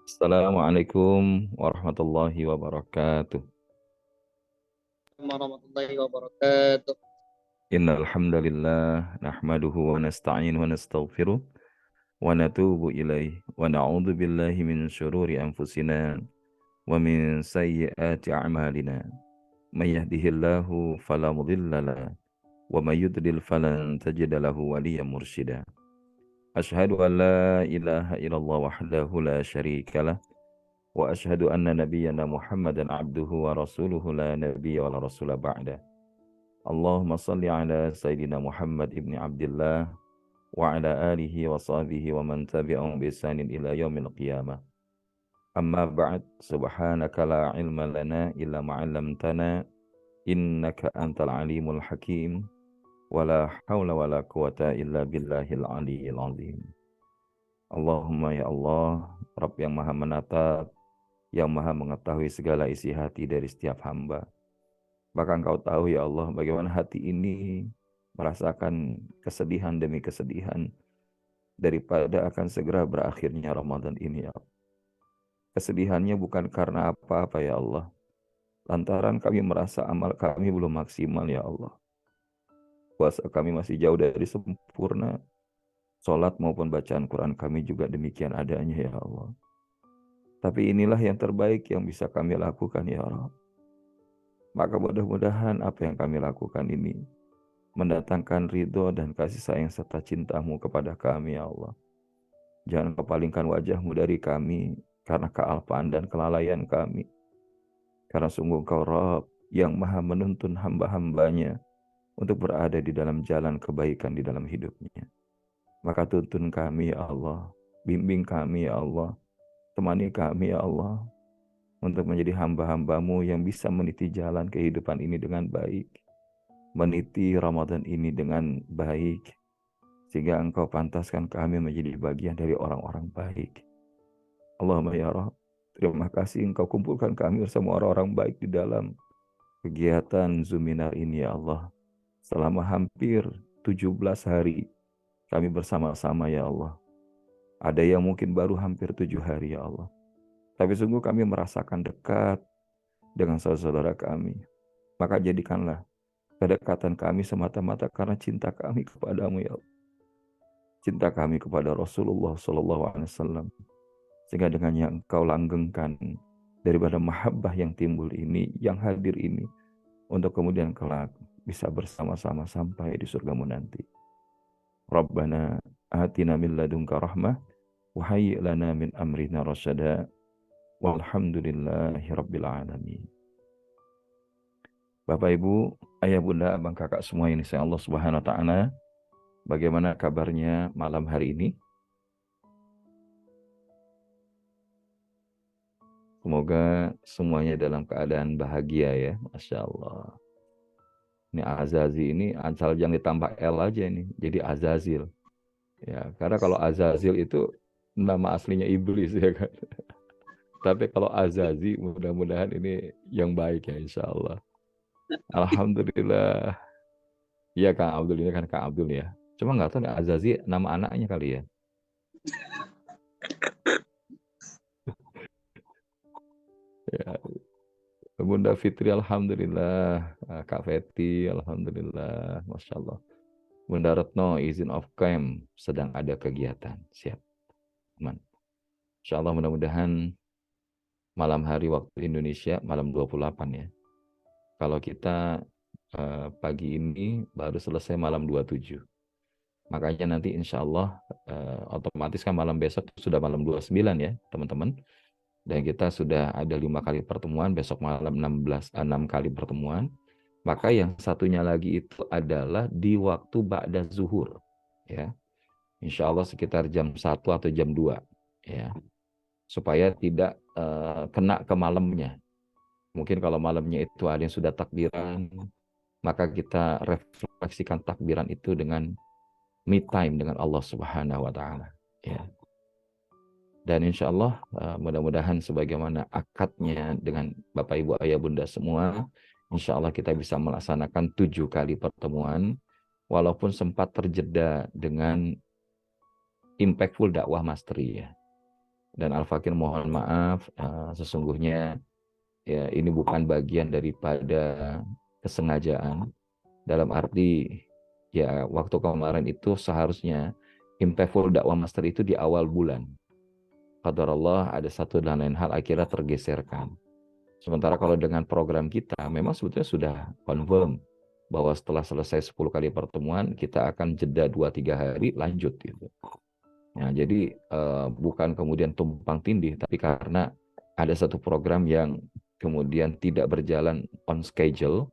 Assalamualaikum warahmatullahi wabarakatuh. Warahmatullahi wabarakatuh. Innal hamdalillah nahmaduhu wa nasta'inuhu wa nastaghfiruh wa natubu ilaih wa na'udzu billahi min syururi anfusina wa min sayyiati a'malina. May yahdihillahu fala mudilla lahu wa may yudlil falan tajida lahu waliyyan mursyida. Asyhadu an la ilaha illallah wahdahu la syarika lah wa asyhadu anna nabiyyana Muhammadan abduhu wa rasuluhu la nabiyya wa la rasula ba'da. Allahumma salli ala Sayyidina Muhammad ibni Abdullah wa ala alihi wa sahbihi wa man tabi'ahum bi ihsanin ila yaumil qiyamah. Amma ba'd, subhanaka la ilma lana illa ma 'allamtana innaka antal alimul hakim wa la haula wa la quwata illa billahil aliyyil azim. Allahumma ya Allah, Rabb yang Maha menatap, yang Maha mengetahui segala isi hati dari setiap hamba. Bahkan Kau tahu ya Allah bagaimana hati ini merasakan kesedihan demi kesedihan daripada akan segera berakhirnya Ramadan ini ya Allah. Kesedihannya bukan karena apa-apa ya Allah. Lantaran kami merasa amal kami belum maksimal ya Allah. Puasa kami masih jauh dari sempurna. Salat maupun bacaan Quran kami juga demikian adanya ya Allah. Tapi inilah yang terbaik yang bisa kami lakukan ya Allah. Maka mudah-mudahan apa yang kami lakukan ini mendatangkan ridho dan kasih sayang serta cintamu kepada kami ya Allah. Jangan Kau palingkan wajahmu dari kami karena kealpaan dan kelalaian kami. Karena sungguh Kau Rabb yang maha menuntun hamba-hambanya untuk berada di dalam jalan kebaikan di dalam hidupnya. Maka tuntun kami ya Allah, bimbing kami ya Allah, temani kami ya Allah, untuk menjadi hamba-hambamu yang bisa meniti jalan kehidupan ini dengan baik, meniti Ramadan ini dengan baik, sehingga Engkau pantaskan kami menjadi bagian dari orang-orang baik. Allahumma ya Rabb, terima kasih Engkau kumpulkan kami bersama orang-orang baik di dalam kegiatan Zuminar ini ya Allah. Selama hampir 17 hari kami bersama-sama ya Allah. Ada yang mungkin baru hampir 7 hari ya Allah. Tapi sungguh kami merasakan dekat dengan saudara-saudara kami. Maka jadikanlah kedekatan kami semata-mata karena cinta kami kepadamu ya Allah. Cinta kami kepada Rasulullah SAW. Sehingga dengan yang Kau langgengkan daripada mahabbah yang timbul ini, yang hadir ini, untuk kemudian kelak bisa bersama-sama sampai di surgamu nanti. Rabbana atina min ladunka rahmah wa hayyi' lana min amrina rasyada walhamdulillahi rabbil alamin. Bapak Ibu, ayah bunda, abang kakak semua ini saya Allah Subhanahu wa taala. Bagaimana kabarnya malam hari ini? Semoga semuanya dalam keadaan bahagia ya, Masya Allah. Ini Azazi ini asal jangan ditambah L aja ini, jadi Azazil. Ya, karena kalau Azazil itu nama aslinya iblis ya kan. Tapi kalau Azazi mudah-mudahan ini yang baik ya insya Allah. Alhamdulillah. Iya Kang Abdul ini kan Kang Abdul ya. Cuma nggak tahu nih Azazi nama anaknya kali ya. Ya, Bunda Fitri Alhamdulillah. Kak Feti Alhamdulillah. Masya Allah. Bunda Retno izin off cam sedang ada kegiatan. Siap. Aman. Insya Allah mudah-mudahan malam hari waktu Indonesia malam 28 ya. Kalau kita pagi ini baru selesai malam 27. Makanya nanti insya Allah otomatis kan malam besok sudah malam 29 ya teman-teman. Dan kita sudah ada 5 kali pertemuan, besok malam 6 kali pertemuan. Maka yang satunya lagi itu adalah di waktu ba'da zuhur. Ya. Insya Allah sekitar jam 1 atau jam 2. Ya. Supaya tidak kena ke malamnya. Mungkin kalau malamnya itu ada yang sudah takbiran, maka kita refleksikan takbiran itu dengan me time dengan Allah Subhanahu wa taala. Ya. Dan insya Allah mudah-mudahan sebagaimana akadnya dengan Bapak Ibu Ayah Bunda semua, insya Allah kita bisa melaksanakan 7 kali pertemuan, walaupun sempat terjeda dengan impactful dakwah mastery ya. Dan Al-Fakir mohon maaf, sesungguhnya ya ini bukan bagian daripada kesengajaan. Dalam arti ya waktu kemarin itu seharusnya Impactful Dakwah Master itu di awal bulan. Qadarullah ada satu dan lain hal akhirnya tergeserkan. Sementara kalau dengan program kita memang sebetulnya sudah confirm bahwa setelah selesai 10 kali pertemuan kita akan jeda 2-3 hari lanjut gitu. Nah, jadi bukan kemudian tumpang tindih, tapi karena ada satu program yang kemudian tidak berjalan on schedule,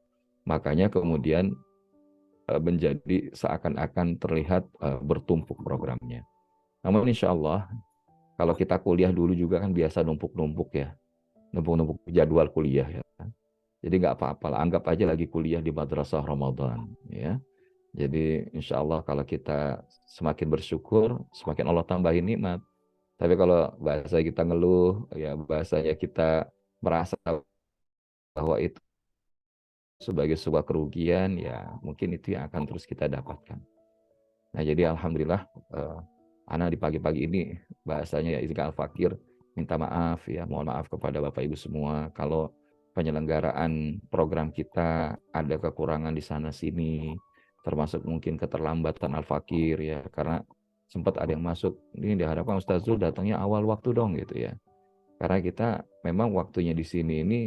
makanya kemudian menjadi seakan-akan terlihat bertumpuk programnya. Namun insya Allah, kalau kita kuliah dulu juga kan biasa numpuk-numpuk ya, numpuk-numpuk jadwal kuliah ya. Jadi nggak apa-apa lah, anggap aja lagi kuliah di Madrasah Ramadan ya. Jadi insya Allah kalau kita semakin bersyukur, semakin Allah tambahin nikmat. Tapi kalau bahasa kita ngeluh, ya bahasanya kita merasa bahwa itu sebagai sebuah kerugian, ya mungkin itu yang akan terus kita dapatkan. Nah jadi Alhamdulillah, Ana di pagi-pagi ini bahasanya ya izin Al-Fakir, minta maaf ya, mohon maaf kepada Bapak Ibu semua kalau penyelenggaraan program kita ada kekurangan di sana sini, termasuk mungkin keterlambatan Al-Fakir ya, karena sempat ada yang masuk, ini diharapkan Ustaz Zul datangnya awal waktu dong gitu ya. Karena kita memang waktunya di sini ini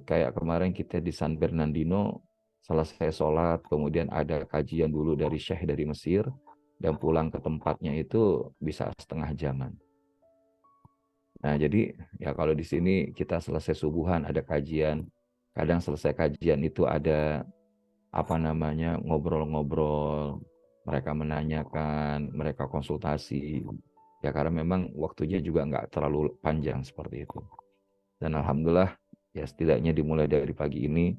kayak kemarin kita di San Bernardino, selesai sholat, kemudian ada kajian dulu dari Syekh dari Mesir, dan pulang ke tempatnya itu bisa setengah jaman. Nah, jadi ya kalau di sini kita selesai subuhan ada kajian, kadang selesai kajian itu ada apa namanya ngobrol-ngobrol, mereka menanyakan, mereka konsultasi, ya karena memang waktunya juga nggak terlalu panjang seperti itu. Dan Alhamdulillah ya setidaknya dimulai dari pagi ini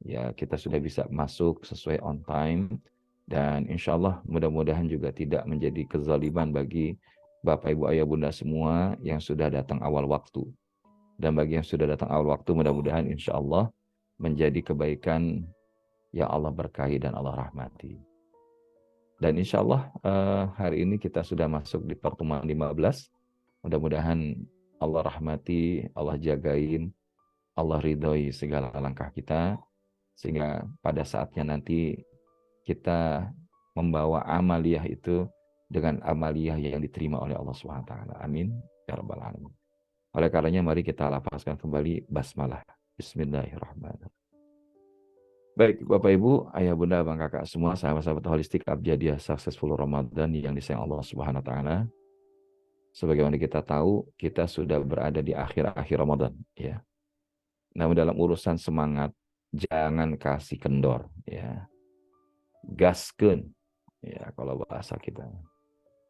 ya kita sudah bisa masuk sesuai on time, dan insya Allah mudah-mudahan juga tidak menjadi kezaliman bagi Bapak Ibu Ayah Bunda semua yang sudah datang awal waktu. Dan bagi yang sudah datang awal waktu mudah-mudahan insya Allah menjadi kebaikan yang Allah berkahi dan Allah rahmati. Dan insya Allah hari ini kita sudah masuk di pertemuan 15. Mudah-mudahan Allah rahmati, Allah jagain, Allah ridhoi segala langkah kita, sehingga pada saatnya nanti kita membawa amaliyah itu dengan amaliyah yang diterima oleh Allah SWT. Amin. Ya Rabbal Alamin. Oleh karenanya mari kita lafazkan kembali basmalah. Bismillahirrahmanirrahim. Baik Bapak Ibu, Ayah Bunda, Abang Kakak semua, sahabat-sahabat holistik Abjadiah Successful Ramadan yang disayang Allah Subhanahu wa taala. Sebagaimana kita tahu, kita sudah berada di akhir-akhir Ramadan ya. Namun dalam urusan semangat, jangan kasih kendor ya. Gaskeun ya kalau bahasa kita.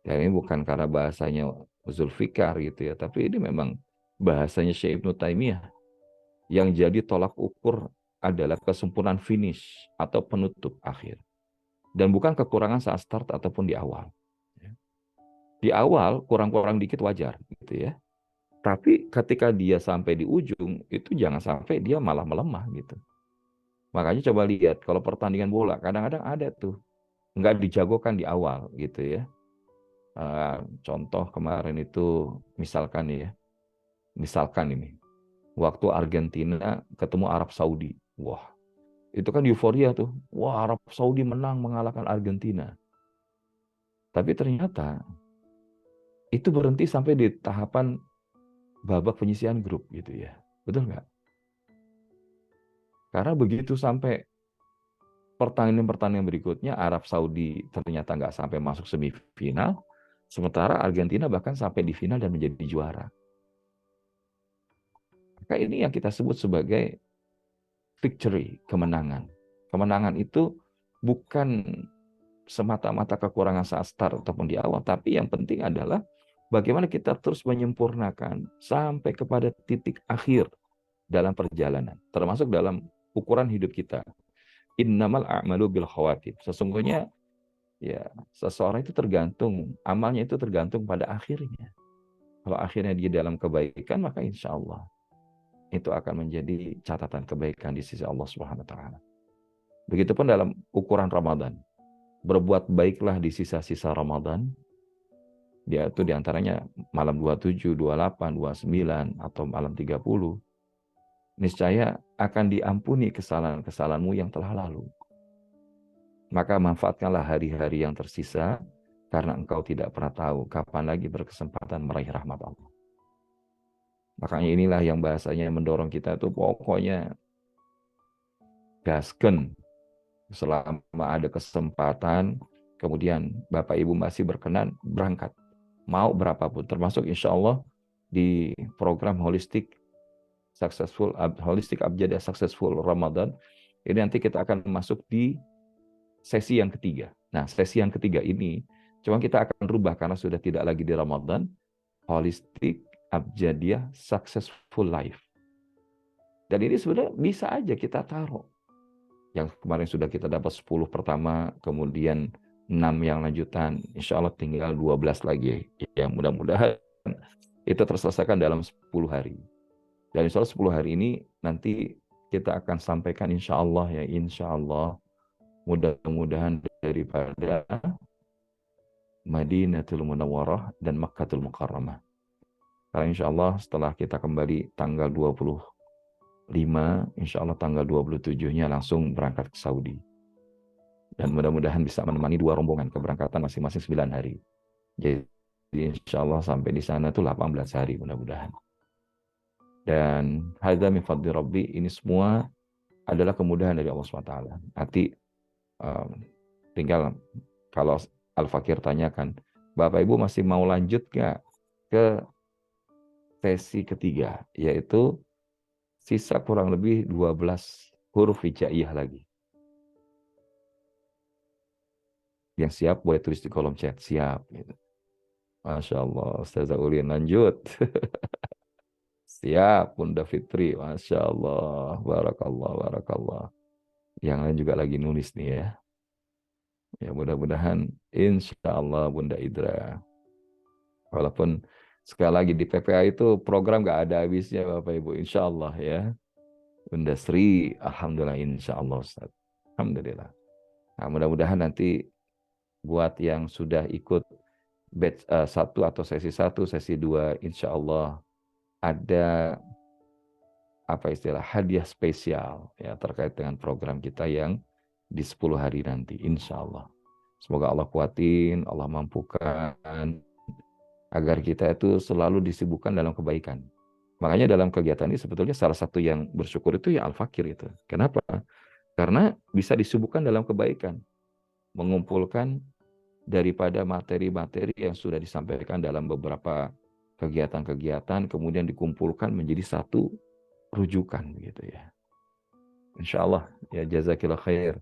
Ya ini bukan karena bahasanya Zulfikar gitu ya, tapi ini memang bahasanya Syekh Ibnu Taimiyah yang jadi tolak ukur adalah kesempurnaan finish atau penutup akhir. Dan bukan kekurangan saat start ataupun di awal. Di awal kurang-kurang dikit wajar gitu ya. Tapi ketika dia sampai di ujung, itu jangan sampai dia malah melemah gitu. Makanya coba lihat, kalau pertandingan bola, kadang-kadang ada tuh, nggak dijagokan di awal gitu ya. Contoh kemarin itu, misalkan ini, waktu Argentina ketemu Arab Saudi. Wah, itu kan euforia tuh. Wah, Arab Saudi menang mengalahkan Argentina. Tapi ternyata itu berhenti sampai di tahapan babak penyisihan grup gitu ya. Betul nggak? Karena begitu sampai pertandingan berikutnya, Arab Saudi ternyata nggak sampai masuk semifinal, sementara Argentina bahkan sampai di final dan menjadi juara. Maka ini yang kita sebut sebagai victory, kemenangan. Kemenangan itu bukan semata-mata kekurangan saat start ataupun di awal, tapi yang penting adalah bagaimana kita terus menyempurnakan sampai kepada titik akhir dalam perjalanan, termasuk dalam ukuran hidup kita. Innamal a'malu bil khawatim. Sesungguhnya ya seseorang itu tergantung, amalnya itu tergantung pada akhirnya. Kalau akhirnya dia dalam kebaikan, maka insya Allah itu akan menjadi catatan kebaikan di sisi Allah Subhanahu wa taala. Begitupun dalam ukuran Ramadan. Berbuat baiklah di sisa-sisa Ramadan, Dia itu diantaranya malam 27, 28, 29, atau malam 30. Niscaya akan diampuni kesalahan-kesalahanmu yang telah lalu. Maka manfaatkanlah hari-hari yang tersisa, karena engkau tidak pernah tahu kapan lagi berkesempatan meraih rahmat Allah. Makanya inilah yang bahasanya mendorong kita itu pokoknya gasken selama ada kesempatan, kemudian Bapak Ibu masih berkenan, berangkat. Mau berapapun, termasuk insya Allah di program Holistic Abjad Successful Ramadan, ini nanti kita akan masuk di sesi yang ketiga. Nah, sesi yang ketiga ini, cuma kita akan rubah karena sudah tidak lagi di Ramadan, Holistic Abjadiyah Successful Life. Dan ini sebenarnya bisa aja kita taruh. Yang kemarin sudah kita dapat 10 pertama, kemudian 6 yang lanjutan, insya Allah tinggal 12 lagi. Ya, mudah-mudahan itu terselesaikan dalam 10 hari. Dan insya Allah 10 hari ini nanti kita akan sampaikan insya Allah ya, insya Allah mudah-mudahan daripada Madinatul Munawwarah dan Makkatul Mukarramah. Karena insya Allah setelah kita kembali tanggal 25, insya Allah tanggal 27-nya langsung berangkat ke Saudi. Dan mudah-mudahan bisa menemani 2 rombongan keberangkatan masing-masing 9 hari. Jadi insya Allah sampai di sana itu 18 hari mudah-mudahan. Dan hadza min fadli Rabbi, ini semua adalah kemudahan dari Allah SWT. Nanti tinggal kalau Al-Fakir tanyakan, Bapak Ibu masih mau lanjut nggak ke sesi ketiga, yaitu sisa kurang lebih 12 huruf hijaiyah lagi. Yang siap boleh tulis di kolom chat, siap. Gitu. Masya Allah, Ustazah Ulin lanjut. Siap, Bunda Fitri. Masya Allah, barakallah, barakallah. Yang lain juga lagi nulis nih ya. Ya mudah-mudahan insya Allah Bunda Idra. Walaupun sekali lagi di PPA itu program gak ada habisnya Bapak Ibu. Insya Allah ya. Bunda Sri, Alhamdulillah insya Allah Ustaz. Alhamdulillah. Nah mudah-mudahan nanti buat yang sudah ikut batch 1 atau sesi 1, sesi 2, insya Allah ada apa istilah hadiah spesial ya terkait dengan program kita yang di 10 hari nanti, insya Allah. Semoga Allah kuatin, Allah mampukan agar kita itu selalu disibukkan dalam kebaikan. Makanya dalam kegiatan ini sebetulnya salah satu yang bersyukur itu ya Al-Fakir itu. Kenapa? Karena bisa disibukkan dalam kebaikan, mengumpulkan daripada materi-materi yang sudah disampaikan dalam beberapa kegiatan-kegiatan, kemudian dikumpulkan menjadi satu rujukan begitu ya. Insya Allah ya, jazakillah khair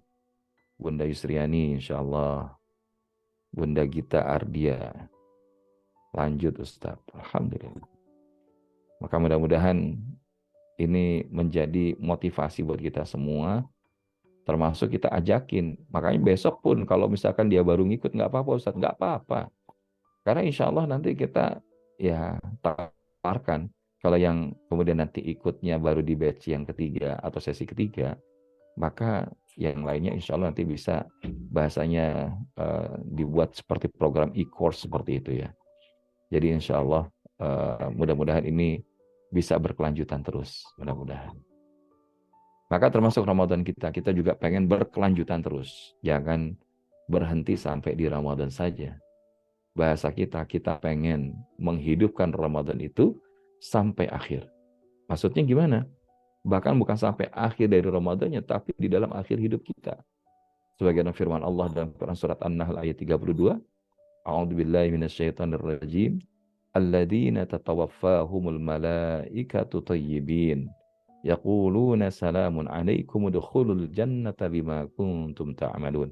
Bunda Yusriani, insya Allah Bunda Gita Ardia. Lanjut Ustaz, alhamdulillah. Maka mudah-mudahan ini menjadi motivasi buat kita semua, termasuk kita ajakin. Makanya besok pun kalau misalkan dia baru ngikut, nggak apa-apa Ustaz, nggak apa-apa. Karena insya Allah nanti kita ya tawarkan. Kalau yang kemudian nanti ikutnya baru di batch yang ketiga atau sesi ketiga, maka yang lainnya insya Allah nanti bisa bahasanya dibuat seperti program e-course seperti itu ya. Jadi insya Allah mudah-mudahan ini bisa berkelanjutan terus, mudah-mudahan. Maka termasuk Ramadan kita juga pengen berkelanjutan terus. Jangan berhenti sampai di Ramadan saja. Bahasa kita pengen menghidupkan Ramadan itu sampai akhir. Maksudnya gimana? Bahkan bukan sampai akhir dari Ramadannya, tapi di dalam akhir hidup kita. Sebagaimana firman Allah dalam Quran surat An-Nahl ayat 32, A'udzubillahi minasyaitonirrajim, alladzina tatawaffahumul malaikatu thayyibin, yaquluna salamun alaikum udkhulul jannata bima kuntum ta'malun.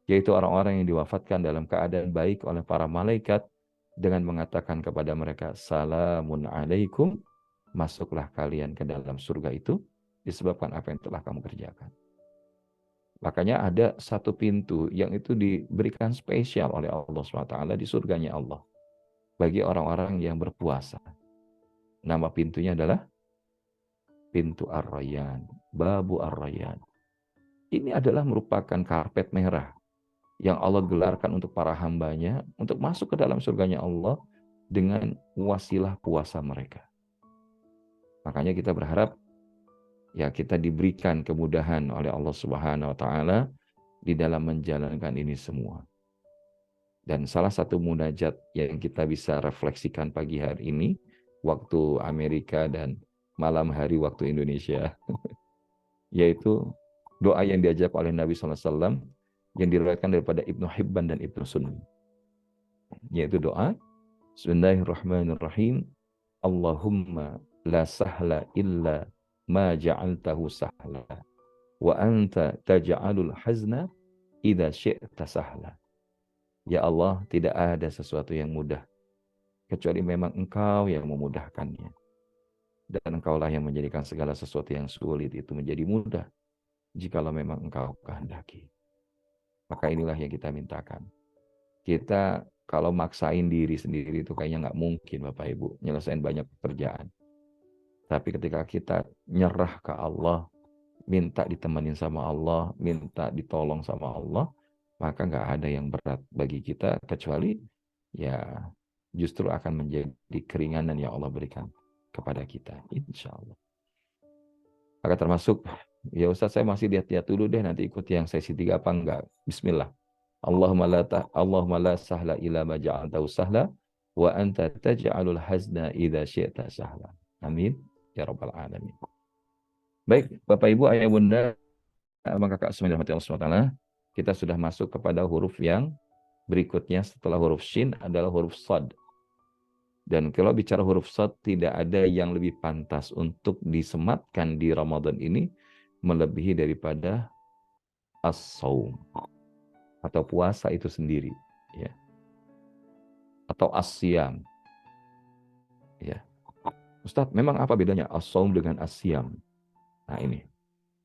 Yaitu orang-orang yang diwafatkan dalam keadaan baik oleh para malaikat dengan mengatakan kepada mereka, salamun alaikum, masuklah kalian ke dalam surga itu disebabkan apa yang telah kamu kerjakan. Makanya ada satu pintu yang itu diberikan spesial oleh Allah SWT di surganya Allah bagi orang-orang yang berpuasa. Nama pintunya adalah pintu Ar-Rayyan, Babu Ar-Rayyan. Ini adalah merupakan karpet merah yang Allah gelarkan untuk para hambanya untuk masuk ke dalam surganya Allah dengan wasilah puasa mereka. Makanya kita berharap ya kita diberikan kemudahan oleh Allah Subhanahu wa taala di dalam menjalankan ini semua. Dan salah satu munajat yang kita bisa refleksikan pagi hari ini waktu Amerika dan malam hari waktu Indonesia yaitu doa yang diajak oleh Nabi SAW yang diriwayatkan daripada Ibnu Hibban dan Ibnu Sunni, yaitu doa Bismillahirrahmanirrahim, Allahumma la sahla illa ma ja'altahu sahla wa anta taj'alul hazna idza syi'ta sahla. Ya Allah, tidak ada sesuatu yang mudah kecuali memang Engkau yang memudahkannya, dan Engkaulah yang menjadikan segala sesuatu yang sulit itu menjadi mudah jikalau memang Engkau kehendaki. Maka inilah yang kita mintakan. Kita kalau maksain diri sendiri itu kayaknya nggak mungkin Bapak Ibu nyelesain banyak pekerjaan. Tapi ketika kita nyerah ke Allah, minta ditemenin sama Allah, minta ditolong sama Allah, maka nggak ada yang berat bagi kita kecuali ya justru akan menjadi keringanan yang Allah berikan kepada kita, insya Allah. Maka termasuk, ya Ustaz saya masih lihat-lihat dulu deh nanti ikuti yang sesi 3 apa enggak. Bismillah. Allahumma la sahla illa ma ja'altahu sahla wa anta taj'alul hazna idza syi'ta sahla. Amin ya rabbal alamin. Baik, Bapak Ibu, Ayah Bunda, Abang Kakak semua dirahmati Allah SWT, kita sudah masuk kepada huruf yang berikutnya setelah huruf shin adalah huruf shad. Dan kalau bicara huruf shad, tidak ada yang lebih pantas untuk disematkan di Ramadan ini melebihi daripada as-saum atau puasa itu sendiri, ya, atau as-siyam, ya. Ustadz, memang apa bedanya as-saum dengan as-siyam? Nah ini,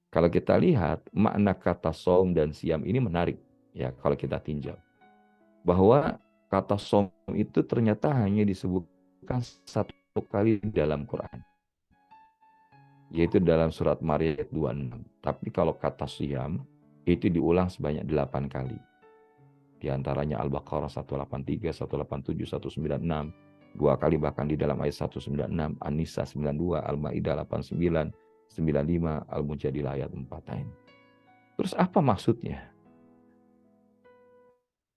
kalau kita lihat makna kata saum dan siyam ini menarik, ya, kalau kita tinjau bahwa kata saum itu ternyata hanya disebutkan satu kali dalam Quran, yaitu dalam surat Maryam 26. Tapi kalau kata siyam itu diulang sebanyak 8 kali. Di antaranya Al-Baqarah 183, 187, 196, 2 kali bahkan di dalam ayat 196, An-Nisa 92, Al-Maidah 89, 95, Al-Mujadilah ayat 4. Terus apa maksudnya?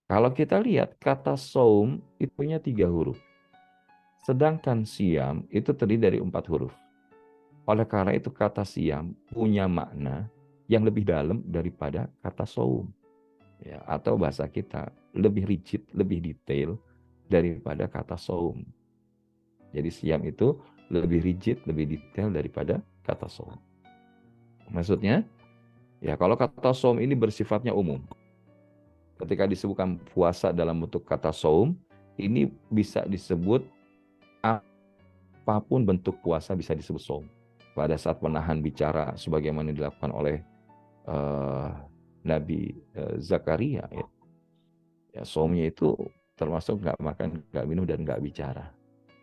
Kalau kita lihat kata saum itu punya 3 huruf. Sedangkan siam itu terdiri dari 4 huruf. Oleh karena itu kata siam punya makna yang lebih dalam daripada kata saum. Ya, atau bahasa kita lebih rigid, lebih detail daripada kata saum. Jadi siam itu lebih rigid, lebih detail daripada kata saum. Maksudnya, ya kalau kata saum ini bersifatnya umum. Ketika disebutkan puasa dalam bentuk kata saum, ini bisa disebut apapun bentuk puasa bisa disebut saum. Pada saat menahan bicara sebagaimana dilakukan oleh Nabi Zakaria, ya. Ya, saumnya itu termasuk nggak makan, nggak minum, dan nggak bicara.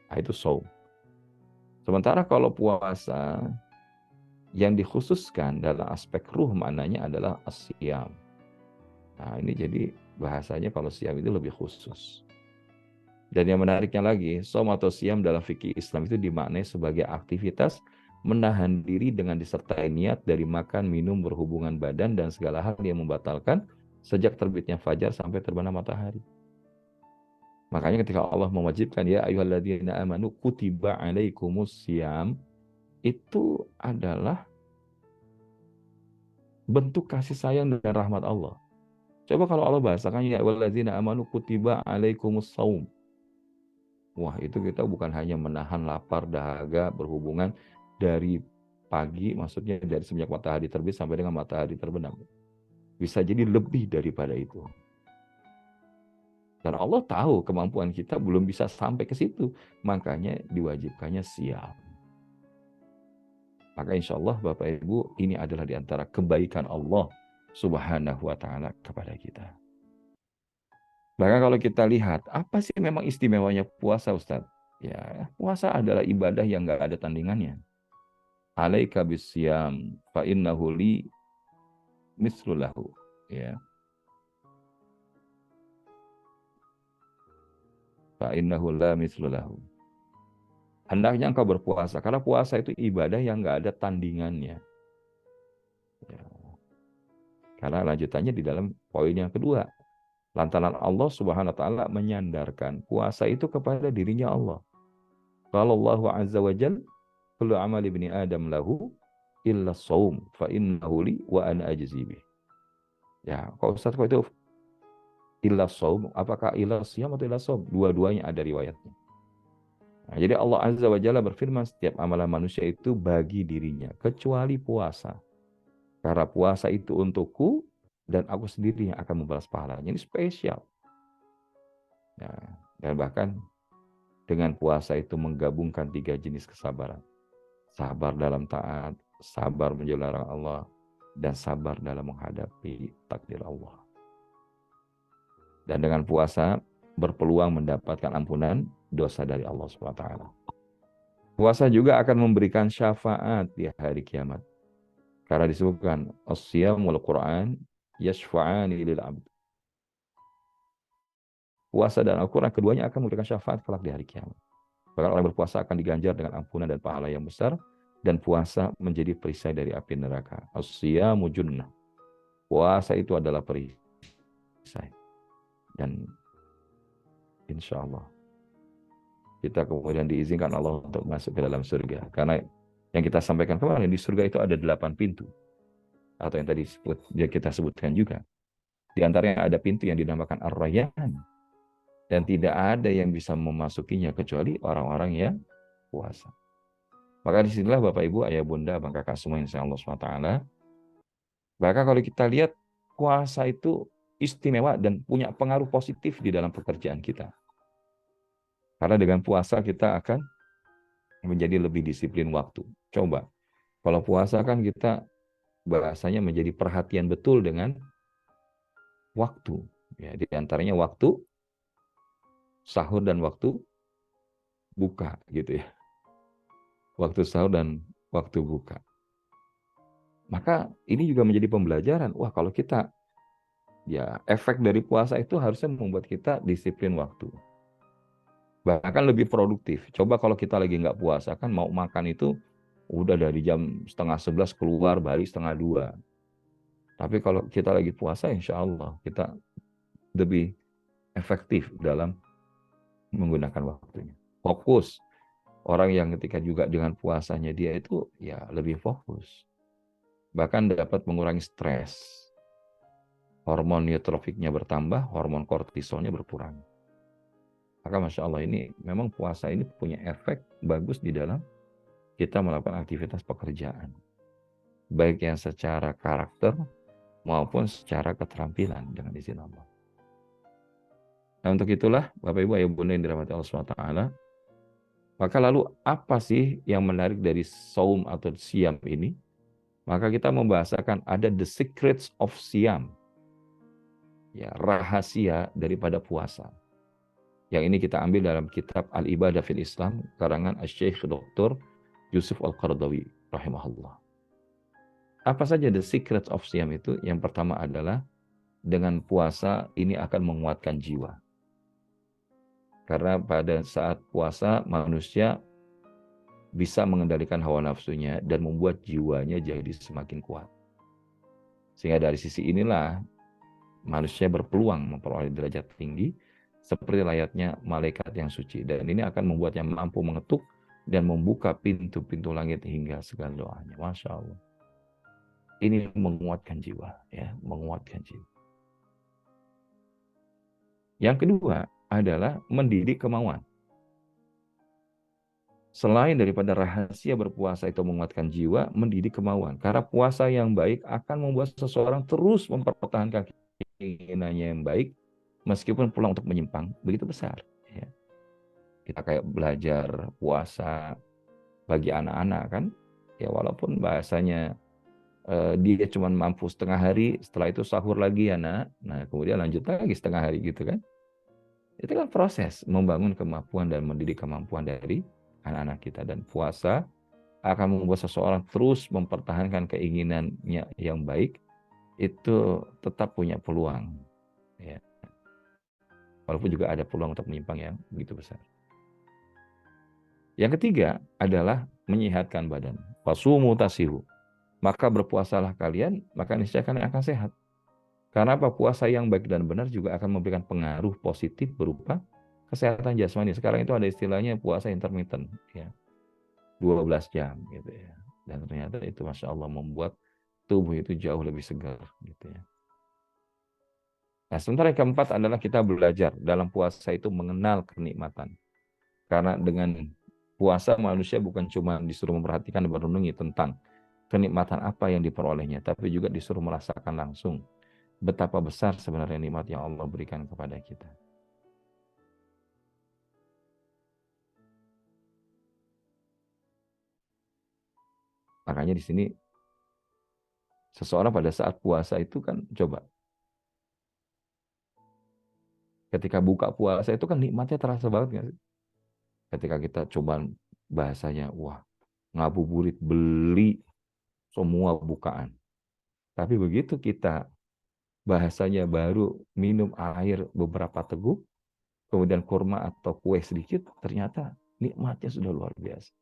Nah, itu saum. Sementara kalau puasa yang dikhususkan dalam aspek ruh maknanya adalah as-siyam. Nah, ini jadi bahasanya kalau siyam itu lebih khusus. Dan yang menariknya lagi, saum atau siyam dalam fikih Islam itu dimaknai sebagai aktivitas menahan diri dengan disertai niat dari makan, minum, berhubungan badan, dan segala hal yang membatalkan sejak terbitnya fajar sampai terbenam matahari. Makanya ketika Allah mewajibkan ya ayyuhalladzina amanu kutiba alaikumus syiyam, itu adalah bentuk kasih sayang dan rahmat Allah. Coba kalau Allah bahasakan ya ayyuhalladzina amanu kutiba alaikumus shaum. Wah, itu kita bukan hanya menahan lapar, dahaga, berhubungan dari pagi, maksudnya dari semenjak matahari terbit sampai dengan matahari terbenam. Bisa jadi lebih daripada itu. Dan Allah tahu kemampuan kita belum bisa sampai ke situ. Makanya diwajibkannya siap. Maka insya Allah Bapak Ibu, ini adalah di antara kebaikan Allah Subhanahu wa ta'ala kepada kita. Bahkan kalau kita lihat, apa sih memang istimewanya puasa, Ustadz? Ya, puasa adalah ibadah yang nggak ada tandingannya. Alaika bisyam fa innahu li mislulahu. Ya. fa innahu la mithlu lahu. Hendaknya engkau berpuasa, karena puasa itu ibadah yang nggak ada tandingannya. Ya. Karena lanjutannya di dalam poin yang kedua. Lantaran Allah Subhanahu wa taala menyandarkan puasa itu kepada dirinya Allah. Kalau Allah Azza wa Jalla, kullu amali ibni Adam lahu illa shaum fa innahu li wa ana ajzi bih. Ya, kalau Ustaz kok itu illa shaum, apakah illa siyam atau illa shaum? Dua-duanya ada riwayatnya. Nah, jadi Allah Azza wa Jalla berfirman setiap amalan manusia itu bagi dirinya kecuali puasa. Karena puasa itu untukku dan aku sendiri yang akan membalas pahalanya. Ini spesial. Nah, dan bahkan dengan puasa itu menggabungkan 3 jenis kesabaran. Sabar dalam taat, sabar menjauhi larangan Allah, dan sabar dalam menghadapi takdir Allah. Dan dengan puasa berpeluang mendapatkan ampunan dosa dari Allah SWT. Puasa juga akan memberikan syafaat di hari kiamat. Karena disebutkan as-siyam wal Qur'an yashfa'ani lil 'abd. Puasa dan Al-Qur'an keduanya akan memberikan syafaat kelak di hari kiamat. Bahkan orang berpuasa akan diganjar dengan ampunan dan pahala yang besar, dan puasa menjadi perisai dari api neraka. As-siyamu junnah. Puasa itu adalah perisai. Dan insya Allah kita kemudian diizinkan Allah untuk masuk ke dalam surga. Karena yang kita sampaikan kemarin, di surga itu ada 8 pintu. Atau yang tadi kita sebutkan juga. Di antaranya ada pintu yang dinamakan Ar-Rayyan. Dan tidak ada yang bisa memasukinya kecuali orang-orang yang puasa. Maka disinilah Bapak Ibu, Ayah Bunda, Abang Kakak semua yang sayang Allah SWT. Maka kalau kita lihat, puasa itu istimewa dan punya pengaruh positif di dalam pekerjaan kita. Karena dengan puasa kita akan menjadi lebih disiplin waktu. Coba, kalau puasa kan kita bahasanya menjadi perhatian betul dengan waktu. Ya, di antaranya waktu sahur dan waktu buka gitu ya. Waktu sahur dan waktu buka. Maka ini juga menjadi pembelajaran. Wah, kalau kita ya efek dari puasa itu harusnya membuat kita disiplin waktu. Bahkan lebih produktif. Coba kalau kita lagi nggak puasa kan mau makan itu udah dari jam 10:30 keluar, balik 1:30. Tapi kalau kita lagi puasa, insya Allah kita lebih efektif dalam menggunakan waktunya. Fokus. Orang yang ketika juga dengan puasanya dia itu ya lebih fokus. Bahkan dapat mengurangi stres. Hormon neutrofiknya bertambah, hormon kortisolnya berkurang. Maka Masya Allah ini memang puasa ini punya efek bagus di dalam kita melakukan aktivitas pekerjaan. Baik yang secara karakter maupun secara keterampilan dengan izin Allah. Nah untuk itulah Bapak Ibu Ayah Bunda yang dirahmati Allah SWT. Maka lalu apa sih yang menarik dari saum atau siam ini? Maka kita membahasakan ada the secrets of siam. Ya, rahasia daripada puasa. Yang ini kita ambil dalam kitab Al-Ibadah fil Islam, karangan Asy-Syaikh Dr. Yusuf Al-Qaradawi rahimahullah. Apa saja the secrets of siam itu? Yang pertama adalah dengan puasa ini akan menguatkan jiwa. Karena pada saat puasa manusia bisa mengendalikan hawa nafsunya dan membuat jiwanya jadi semakin kuat. Sehingga dari sisi inilah manusia berpeluang memperoleh derajat tinggi seperti layaknya malaikat yang suci. Dan ini akan membuatnya mampu mengetuk dan membuka pintu-pintu langit hingga segala doanya. Masya Allah. Ini menguatkan jiwa. Ya, menguatkan jiwa. Yang kedua adalah mendidik kemauan. Selain daripada rahasia berpuasa itu menguatkan jiwa, mendidik kemauan. Karena puasa yang baik akan membuat seseorang terus mempertahankan keinginannya yang baik, meskipun peluang untuk menyimpang begitu besar. Ya. Kita kayak belajar puasa bagi anak-anak kan, ya walaupun bahasanya dia cuma mampu setengah hari, setelah itu sahur lagi ya nak, nah kemudian lanjut lagi setengah hari gitu kan. Itu kan proses membangun kemampuan dan mendidik kemampuan dari anak-anak kita. Dan puasa akan membuat seseorang terus mempertahankan keinginannya yang baik, itu tetap punya peluang. Ya. Walaupun juga ada peluang untuk menyimpang yang begitu besar. Yang ketiga adalah menyehatkan badan. Fasumu tasihu. Maka berpuasalah kalian, maka niscaya kalian akan sehat. Karena apa? Puasa yang baik dan benar juga akan memberikan pengaruh positif berupa kesehatan jasmani. Sekarang itu ada istilahnya puasa intermittent, ya, 12 jam gitu ya. Dan ternyata itu Masya Allah membuat tubuh itu jauh lebih segar gitu ya. Nah, sementara yang keempat adalah kita belajar dalam puasa itu mengenal kenikmatan. Karena dengan puasa manusia bukan cuma disuruh memperhatikan dan merenungi tentang kenikmatan apa yang diperolehnya, tapi juga disuruh merasakan langsung betapa besar sebenarnya nikmat yang Allah berikan kepada kita. Makanya di sini seseorang pada saat puasa itu kan coba ketika buka puasa itu kan nikmatnya terasa banget nggak sih? Ketika kita coba bahasanya, wah ngabuburit beli semua bukaan. Tapi begitu kita bahasanya baru minum air beberapa teguk, kemudian kurma atau kue sedikit, ternyata nikmatnya sudah luar biasa.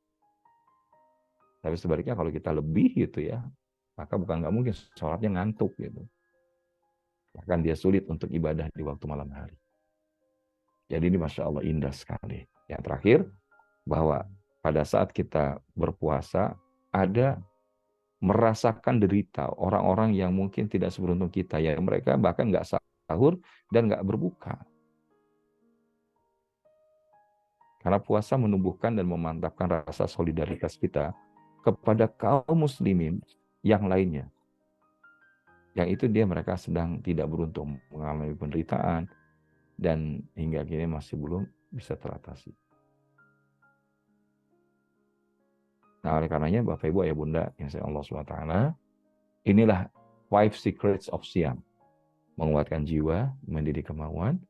Tapi sebaliknya kalau kita lebih gitu ya, maka bukan nggak mungkin sholatnya ngantuk gitu. Bahkan dia sulit untuk ibadah di waktu malam hari. Jadi ini Masya Allah indah sekali. Yang terakhir, bahwa pada saat kita berpuasa, ada merasakan derita orang-orang yang mungkin tidak seberuntung kita. Ya mereka bahkan nggak sahur dan nggak berbuka. Karena puasa menumbuhkan dan memantapkan rasa solidaritas kita kepada kaum muslimin yang lainnya. Yang itu mereka sedang tidak beruntung mengalami penderitaan dan hingga kini masih belum bisa teratasi. Nah, oleh karenanya Bapak Ibu Ayah Bunda yang saya Allah SWT, inilah 5 secrets of Siam. Menguatkan jiwa, mendidik kemauan,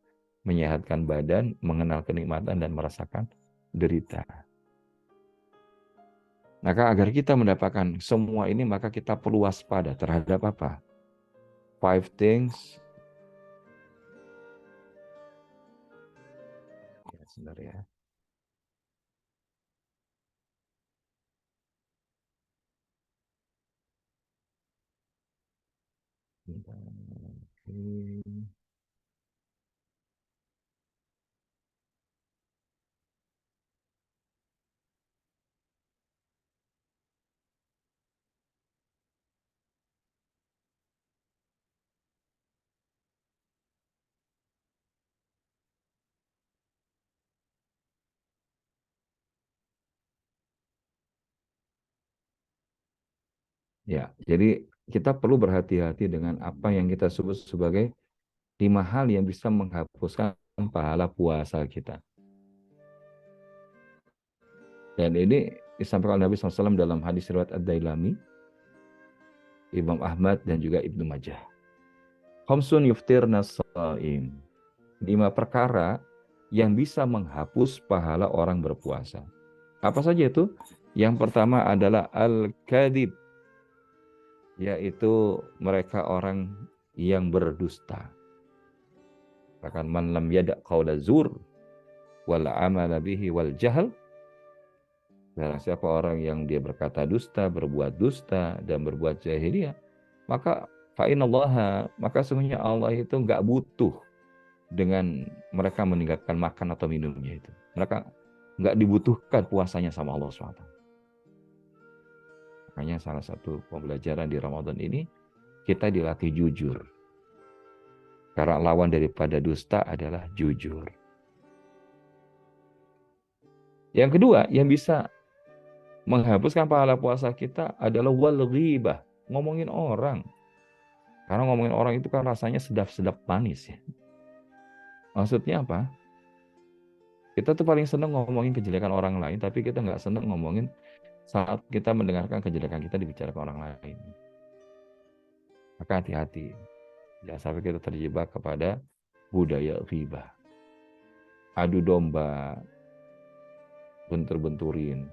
menyehatkan badan, mengenal kenikmatan dan merasakan derita. Maka agar kita mendapatkan semua ini, maka kita perlu waspada terhadap apa? 5 things. Ya, sebentar ya. Oke. Ya, jadi kita perlu berhati-hati dengan apa yang kita sebut sebagai 5 hal yang bisa menghapuskan pahala puasa kita. Dan ini disampaikan oleh Nabi SAW dalam hadis riwayat Ad-Dailami, Imam Ahmad dan juga Ibnu Majah. Khamsun yuftirna shaim. 5 perkara yang bisa menghapus pahala orang berpuasa. Apa saja itu? Yang pertama adalah al-kadhib, yaitu mereka orang yang berdusta. Bahkan man lam yada' qawla zur wal amala bihi wal jahl. Nah, siapa orang yang dia berkata dusta, berbuat dusta, dan berbuat jahiliyah, maka fa'inallaha, maka sungguhnya Allah itu nggak butuh dengan mereka meninggalkan makan atau minumnya itu. Mereka nggak dibutuhkan puasanya sama Allah SWT. Makanya salah satu pembelajaran di Ramadan ini, kita dilatih jujur. Karena lawan daripada dusta adalah jujur. Yang kedua, yang bisa menghapuskan pahala puasa kita adalah wal ghibah, ngomongin orang. Karena ngomongin orang itu kan rasanya sedap-sedap manis ya. Maksudnya apa? Kita tuh paling seneng ngomongin kejelekan orang lain, tapi kita nggak seneng ngomongin saat kita mendengarkan kejelekan kita dibicarakan orang lain. Maka hati-hati. Jangan sampai kita terjebak kepada budaya ghibah. Adu domba, bentur-benturin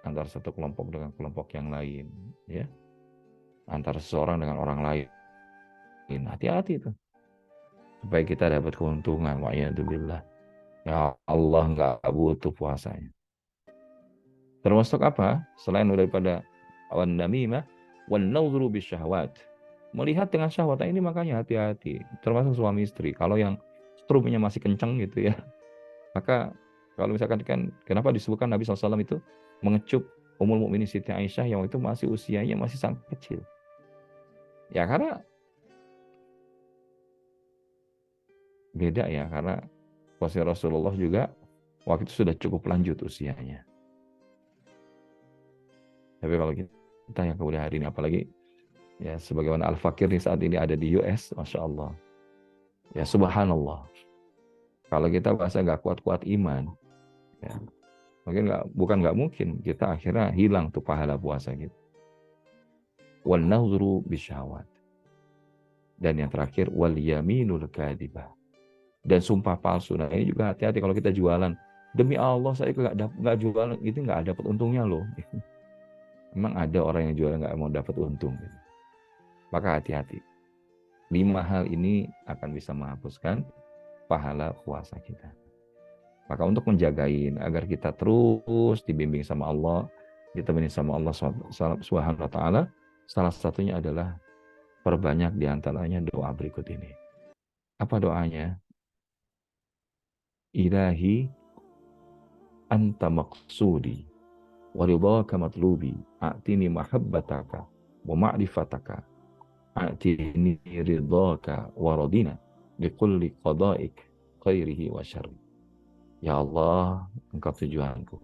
antara satu kelompok dengan kelompok yang lain, ya. Antara seseorang dengan orang lain. Hati-hati itu. supaya kita dapat keuntungan. Wa'iyadzubillah. Ya Allah nggak butuh puasanya. Termasuk apa? Selain daripada wan namimah, wan nawzuru bisyahwat. Melihat dengan syahwat ini makanya hati-hati. Termasuk suami istri. Kalau yang strumnya masih kencang gitu ya, maka kalau misalkan kan kenapa disebutkan Nabi SAW itu mengecup Ummul Mukminin Siti Aisyah yang itu masih usianya masih sangat kecil. Ya karena beda ya, karena posisi Rasulullah juga waktu itu sudah cukup lanjut usianya. Tapi kalau kita yang kemudian hari ini, apalagi ya sebagaimana Al-Fakir nih saat ini ada di US, Masya Allah. Ya subhanallah. Kalau kita bahasa nggak kuat-kuat iman, ya, bukan nggak mungkin kita akhirnya hilang tuh pahala puasa gitu. Wal nazru bisyahwat. Dan yang terakhir wal yaminul kadibah. Dan sumpah palsu. Nah ini juga hati-hati kalau kita jualan. Demi Allah saya nggak jualan itu nggak dapat untungnya loh. Memang ada orang yang jualan nggak mau dapat untung. Gitu. Maka hati-hati. 5 hal ini akan bisa menghapuskan pahala puasa kita. Maka untuk menjagain agar kita terus dibimbing sama Allah, ditemani sama Allah Subhanahu wa taala, salah satunya adalah perbanyak diantaranya doa berikut ini. Apa doanya? Ilahi anta maqsudi wa ridhaka matlubi a'tini mahabbataka wa ma'rifataka a'tini ridhaka wa radina bikulli qada'ik khairihi wa syarri. Ya Allah, engkau tujuanku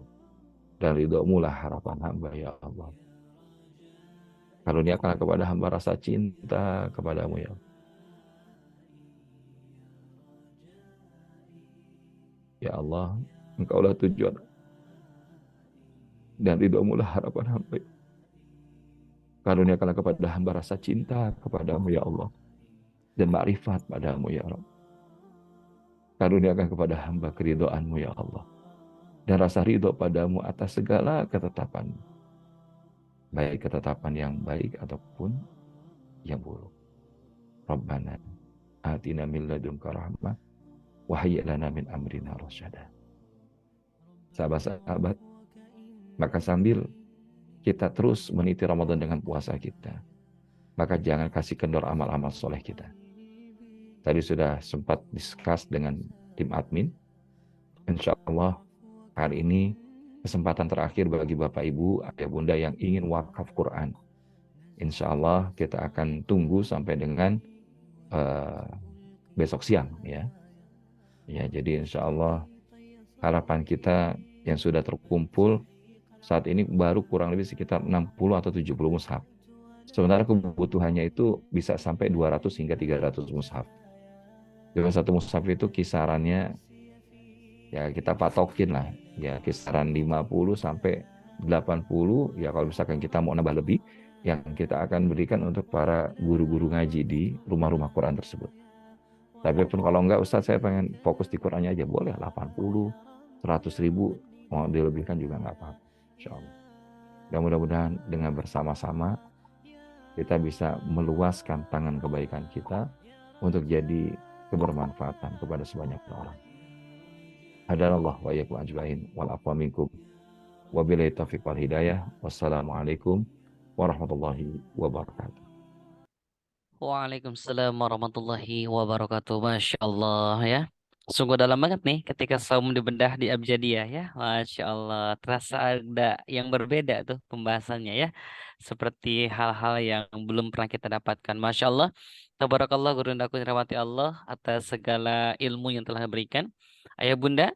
dan ridhomu lah harapan hamba ya Allah. Karuniakanlah kepada hamba rasa cinta kepadamu ya Allah. Ya Allah, engkaulah tujuan dan ridhomu lah harapan hamba. Karuniakanlah kepada hamba rasa cinta kepadamu ya Allah dan makrifat padamu ya Rabb. Karuniakan kepada hamba keridhoanmu ya Allah dan rasa ridho padamu atas segala ketetapanmu, baik ketetapan yang baik ataupun yang buruk. Rabbana atina min ladunka rahmah wa hayyi' lana min amrina rasyada. Sahabat-sahabat, maka sambil kita terus meniti Ramadan dengan puasa kita, maka jangan kasih kendor amal-amal soleh kita. Tadi sudah sempat discuss dengan tim admin. Insya Allah hari ini kesempatan terakhir bagi Bapak Ibu, Ayah Bunda yang ingin wakaf Quran. Insya Allah kita akan tunggu sampai dengan besok siang ya. Ya, jadi insya Allah harapan kita yang sudah terkumpul saat ini baru kurang lebih sekitar 60 atau 70 mushaf. Sementara kebutuhannya itu bisa sampai 200 hingga 300 mushaf. Dengan satu mushaf itu kisarannya ya kita patokin lah ya kisaran 50 sampai 80 ya kalau misalkan kita mau nambah lebih yang kita akan berikan untuk para guru-guru ngaji di rumah-rumah Quran tersebut. Tapi pun kalau enggak Ustaz saya pengen fokus di Qurannya aja boleh 80, 100 ribu mau dilebihkan juga enggak apa-apa. Insyaallah. Dan mudah-mudahan dengan bersama-sama kita bisa meluaskan tangan kebaikan kita untuk jadi kebermanfaatan kepada sebanyak orang. Hadanallah wa iyyakum ajmain wal afwa minkum. Wabillahi taufiq wal hidayah. Wassalamualaikum warahmatullahi wabarakatuh. Waalaikumsalam warahmatullahi wabarakatuh. Masya Allah ya. Sungguh dalam banget nih ketika saum dibedah di Abjadiyah ya. Masya Allah. Terasa ada yang berbeda tuh pembahasannya ya. Seperti hal-hal yang belum pernah kita dapatkan. Masya Allah. Tabarakallah guru aku dirahmati Allah atas segala ilmu yang telah diberikan. Ayah bunda,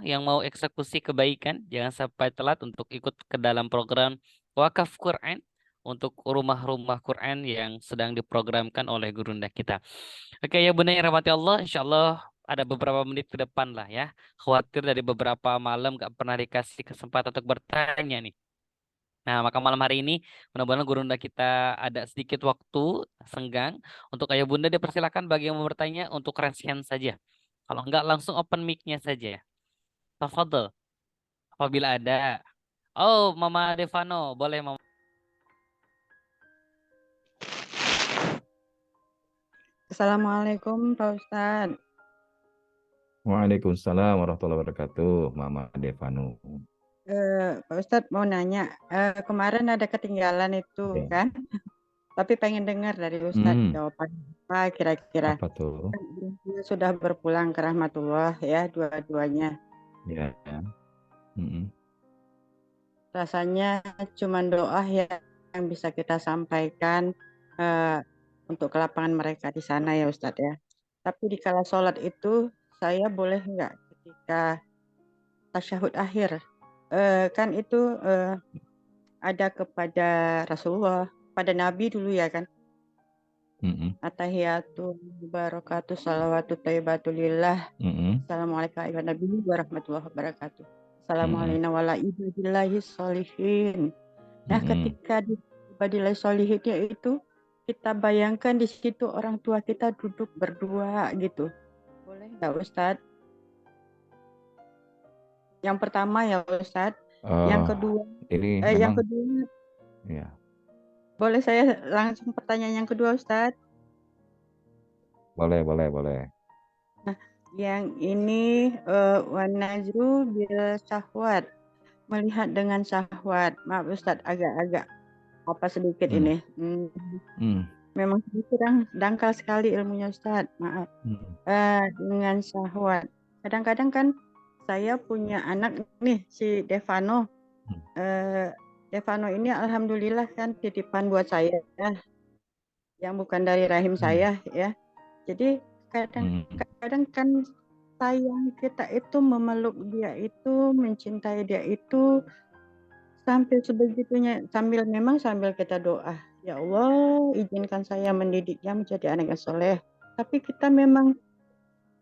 yang mau eksekusi kebaikan, jangan sampai telat untuk ikut ke dalam program Wakaf Quran untuk rumah-rumah Quran yang sedang diprogramkan oleh gurunda kita. Oke ya bunda yang rahmati Allah, insya Allah ada beberapa menit ke depan lah ya. Khawatir dari beberapa malam gak pernah dikasih kesempatan untuk bertanya nih. Nah, maka malam hari ini mudah-mudahan gurunda kita ada sedikit waktu senggang untuk ayah bunda dipersilakan bagi yang mau bertanya untuk raise hand saja. Kalau enggak langsung open mic-nya saja. Tafadhol. Apabila ada. Oh, Mama Devano, boleh Mama. Assalamualaikum Pak Ustadz. Waalaikumsalam warahmatullahi wabarakatuh, Mama Devanu. Pak Ustadz mau nanya, kemarin ada ketinggalan itu Ya. kan, tapi pengen dengar dari Ustadz jawaban apa kira-kira. Apa tuh? Kan dia sudah berpulang ke rahmatullah ya dua-duanya. Ya. Rasanya cuma doa yang bisa kita sampaikan untuk kelapangan mereka di sana ya Ustadz ya. Tapi di kala sholat itu saya boleh nggak ketika tasyahud akhir kan itu ada kepada Rasulullah, pada Nabi dulu ya kan. At-tahiyatu barakatuh salawatu thayyibatulillah. Assalamualaikum warahmatullahi warahmatullahi wabarakatuh. Assalamualaikum warahmatullahi sholihin. Nah, ketika di ibadillahi sholihinnya itu kita bayangkan di situ orang tua kita duduk berdua gitu. Boleh nggak Ustadz? Yang pertama ya Ustadz. Yang kedua, yang kedua, ya. Boleh saya langsung pertanyaan yang kedua Ustadz? Boleh. Nah, yang ini wanazru bil syahwat, melihat dengan syahwat. Maaf Ustadz, agak apa sedikit ini. Memang kurang dangkal sekali ilmunya Ustadz, maaf. Dengan syahwat. Kadang-kadang kan saya punya anak nih, si Devano. Devano ini alhamdulillah kan titipan buat saya yang bukan dari rahim saya ya. Jadi kadang-kadang kan sayang kita itu memeluk dia itu, mencintai dia itu sampai sebegitunya, sambil kita doa, ya Allah izinkan saya mendidik dia menjadi anak yang soleh. Tapi kita memang,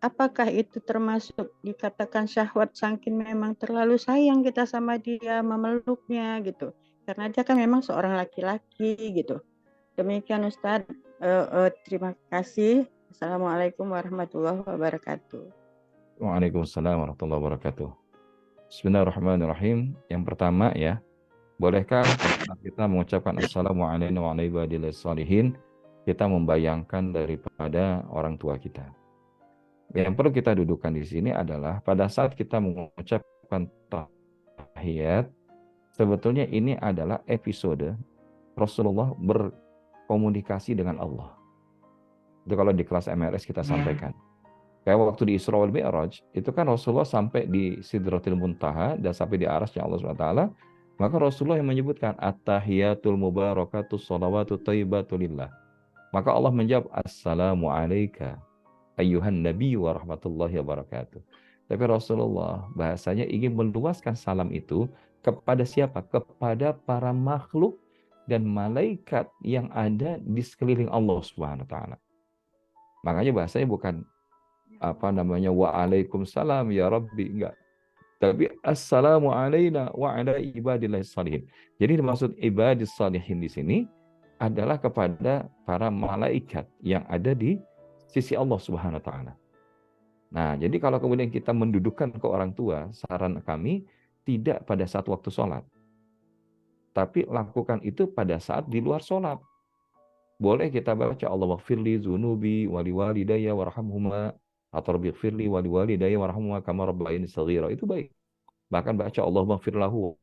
apakah itu termasuk dikatakan syahwat saking memang terlalu sayang kita sama dia, memeluknya gitu. Karena dia kan memang seorang laki-laki gitu. Demikian Ustadz, terima kasih. Assalamualaikum warahmatullahi wabarakatuh. Waalaikumsalam warahmatullahi wabarakatuh. Bismillahirrahmanirrahim. Yang pertama ya, bolehkah kita mengucapkan assalamualaikum warahmatullahi wabarakatuh, kita membayangkan daripada orang tua kita. Yang perlu kita dudukkan di sini adalah pada saat kita mengucapkan tahiyat, sebetulnya ini adalah episode Rasulullah berkomunikasi dengan Allah. Itu kalau di kelas MRS kita sampaikan. Kayak waktu di Isra wal Mi'raj, itu kan Rasulullah sampai di Sidratil Muntaha dan sampai di arasnya Allah SWT, maka Rasulullah yang menyebutkan at-tahiyatul mubarakatus sholawatu thayyibatulillah. Maka Allah menjawab assalamu alayka ayyuhan nabi wa rahmatullahi wabarakatuh. Tapi Rasulullah bahasanya ingin meluaskan salam itu kepada siapa? Kepada para makhluk dan malaikat yang ada di sekeliling Allah Subhanahu wa taala. Makanya bahasanya bukan waalaikumsalam ya Rabbi, enggak. Tapi assalamu alayna wa ala ibadillahi shalihin. Jadi dimaksud ibadis shalihin di sini adalah kepada para malaikat yang ada di sisi Allah Subhanahu wa taala. Nah, jadi kalau kemudian kita mendudukkan ke orang tua, saran kami tidak pada saat waktu sholat. Tapi lakukan itu pada saat di luar sholat. Boleh kita baca Allahummaghfirli dzunubi wali walidayya warhamhuma, atau rabbighfirli wali walidayya warhamhuma kama rabbayani shaghira, itu baik. Bahkan baca Allahummaghfir lahu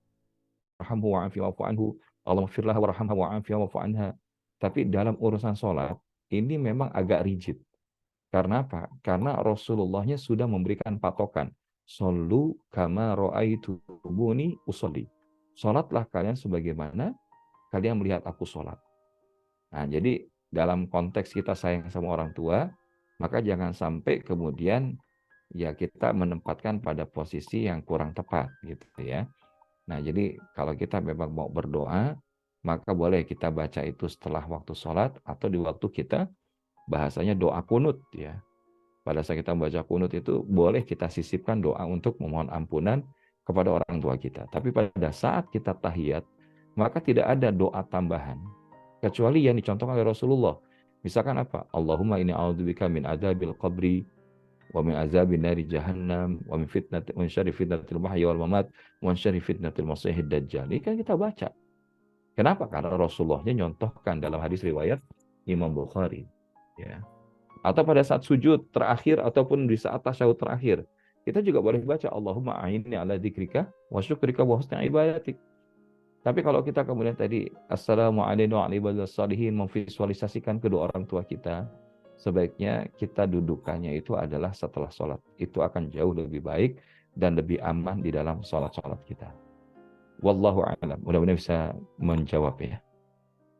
warhamhu wa'afi wa'fu anhu, Allahummaghfir lahu warhamha wa'afi wa'fu anha. Tapi dalam urusan sholat ini memang agak rigid. Karena apa? Karena Rasulullahnya sudah memberikan patokan. Shollu kama ra'aitumuni usolli. Sholatlah kalian sebagaimana kalian melihat aku sholat. Nah, jadi dalam konteks kita sayang sama orang tua, maka jangan sampai kemudian ya kita menempatkan pada posisi yang kurang tepat gitu ya. Nah, jadi kalau kita memang mau berdoa, maka boleh kita baca itu setelah waktu sholat atau di waktu kita bahasanya doa kunut ya. Pada saat kita membaca kunut itu boleh kita sisipkan doa untuk memohon ampunan kepada orang tua kita. Tapi pada saat kita tahiyat, maka tidak ada doa tambahan kecuali yang dicontohkan oleh Rasulullah. Misalkan apa? Allahumma inni a'udzubika min adzabil qabri wa min azabin nari jahannam wa min syarri fitnatil mahya wal mamat wa min syarri fitnatil masiihid dajjal. Ini kan kita baca. Kenapa? Karena Rasulullahnya nyontohkan dalam hadis riwayat Imam Bukhari. Ya. Atau pada saat sujud terakhir ataupun di saat tasyahud terakhir. Kita juga boleh baca Allahumma a'inni ala dzikrika wa syukrika wa husni ibadatik. Tapi kalau kita kemudian tadi Assalamualaikum warahmatullahi wabarakatuh memvisualisasikan kedua orang tua kita, sebaiknya kita dudukannya itu adalah setelah sholat. Itu akan jauh lebih baik dan lebih aman di dalam sholat-sholat kita. Wallahu a'lam. Mudah-mudahan bisa menjawab ya.